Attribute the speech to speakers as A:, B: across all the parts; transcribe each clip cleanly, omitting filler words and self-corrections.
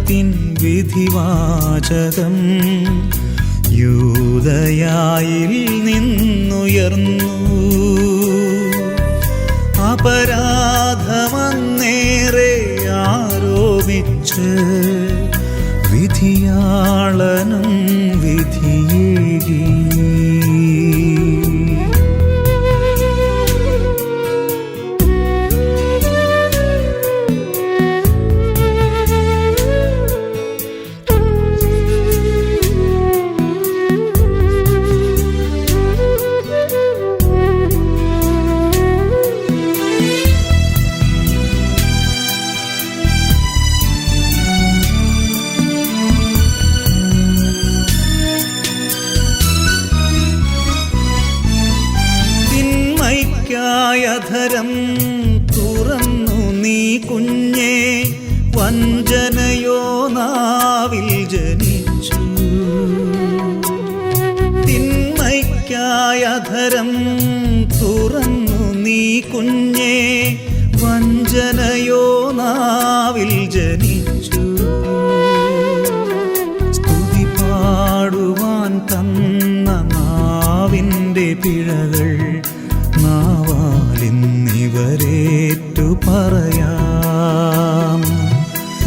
A: മരണത്തിൻ വിധിവാചകം യൂദയായിൽ നിന്നുയർന്നു. അപരാധമന്നേറെ ആരോപിച്ച് വിധിയാളനും വിധിയേകി. ധരം തുറന്നു നീ കുഞ്ഞേ, വഞ്ചനയോ നാവിൽ ജനിച്ചു. തിന്മയ്ക്കായ ധരം തുറന്നു നീ കുഞ്ഞേ, വഞ്ചനയോ നാവിൽ ജനിച്ചു. സ്തുതി പാടുവാൻ തന്ന നാവിൻ്റെ പിഴകൾ നാവാലിന്നിവരേറ്റു പറയാം.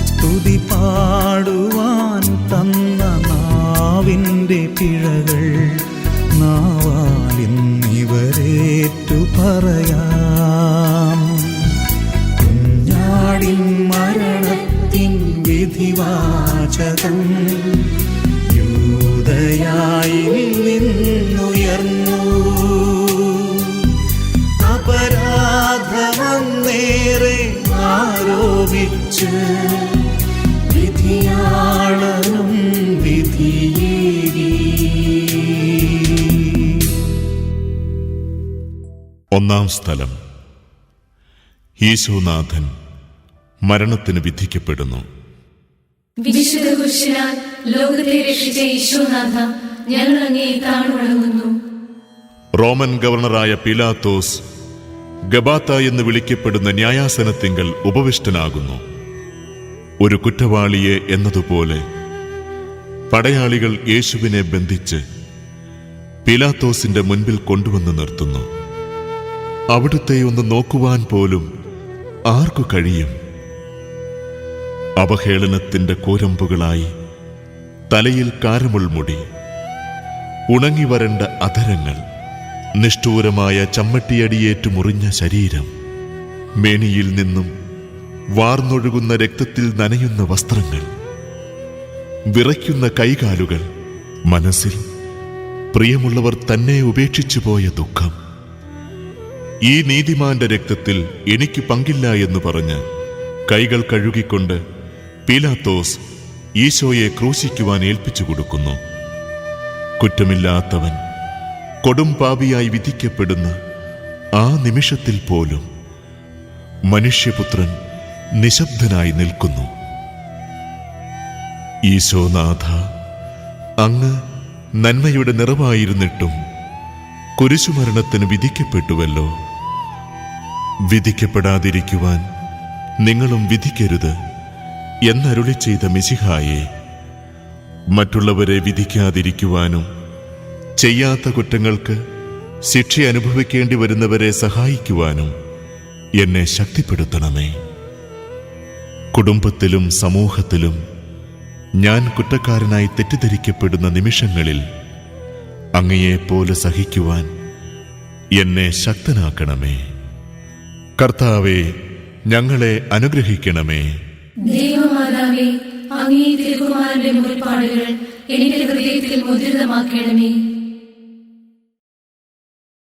A: സ്തുതി പാടുവാൻ തന്ന നാവിൻ്റെ പിഴകൾ നാവാലിന്നിവരേറ്റു പറയാം. കുഞ്ഞാടിൻ മരണത്തിൻ വിധിവാചകം യൂദയായിൽ നിന്നുയർന്നു. അപരാധമന്നേറെ ആരോപിച്ച് വിധിയാളനും വിധിയേകി.
B: ഒന്നാം സ്ഥലം. ഈശോനാഥൻ മരണത്തിന് വിധിക്കപ്പെടുന്നു.
C: വിശുദ്ധ കുരിശിനാൽ ലോകത്തെ രക്ഷിച്ച ഈശോനാഥ, ഞങ്ങൾ അങ്ങയെ താഴ്വണങ്ങുന്നു.
B: റോമൻ ഗവർണറായ പീലാത്തോസ് ഗബാത്ത എന്ന് വിളിക്കപ്പെടുന്ന ന്യായാസനത്തിങ്കൽ ഉപവിഷ്ടനാകുന്നു. ഒരു കുറ്റവാളിയെ എന്നതുപോലെ പടയാളികൾ യേശുവിനെ ബന്ധിച്ച് പീലാത്തോസിന്റെ മുൻപിൽ കൊണ്ടുവന്ന് നിർത്തുന്നു. അവിടുത്തെ ഒന്ന് നോക്കുവാൻ പോലും ആർക്കു കഴിയും? അവഹേളനത്തിന്റെ കോരമ്പുകളായി തലയിൽ കാരമുൾമുടി, ഉണങ്ങി വരണ്ട അധരങ്ങൾ, നിഷ്ഠൂരമായ ചമ്മട്ടിയടിയേറ്റു മുറിഞ്ഞ ശരീരം, മേനിയിൽ നിന്നും വാർന്നൊഴുകുന്ന രക്തത്തിൽ നനയുന്ന വസ്ത്രങ്ങൾ, വിറയ്ക്കുന്ന കൈകാലുകൾ, മനസ്സിൽ പ്രിയമുള്ളവർ തന്നെ ഉപേക്ഷിച്ചു പോയ ദുഃഖം. ഈ നീതിമാന്റെ രക്തത്തിൽ എനിക്ക് പങ്കില്ല എന്ന് പറഞ്ഞ് കൈകൾ കഴുകിക്കൊണ്ട് പീലാത്തോസ് ഈശോയെ ക്രൂശിക്കുവാൻ ഏൽപ്പിച്ചു കൊടുക്കുന്നു. കുറ്റമില്ലാത്തവൻ കൊടും പാപിയായി വിധിക്കപ്പെടുന്ന ആ നിമിഷത്തിൽ പോലും മനുഷ്യപുത്രൻ നിശബ്ദനായി നിൽക്കുന്നു. ഈശോനാഥ, അങ്ങ് നന്മയുടെ നിറവായിരുന്നിട്ടും കുരിശുമരണത്തിന് വിധിക്കപ്പെട്ടുവല്ലോ. വിധിക്കപ്പെടാതിരിക്കുവാൻ നിങ്ങളും വിധിക്കരുത് എന്നരുളി ചെയ്ത മിശിഹായെ, മറ്റുള്ളവരെ വിധിക്കാതിരിക്കുവാനും ചെയ്യാത്ത കുറ്റങ്ങൾക്ക് ശിക്ഷ അനുഭവിക്കേണ്ടി വരുന്നവരെ സഹായിക്കുവാനും എന്നെ ശക്തിപ്പെടുത്തണമേ. കുടുംബത്തിലും സമൂഹത്തിലും ഞാൻ കുറ്റക്കാരനായി തെറ്റിദ്ധരിക്കപ്പെടുന്ന നിമിഷങ്ങളിൽ അങ്ങയെപ്പോലെ സഹിക്കുവാൻ എന്നെ ശക്തനാക്കണമേ. കർത്താവേ, ഞങ്ങളെ അനുഗ്രഹിക്കണമേ.
C: ദൈവമാതാവേ, അങ്ങേ തിരുകുമാരന്റെ മുറിപ്പാടുകൾ എന്റെ ഹൃദയത്തിൽ മുദ്രിതമാക്കണമേ.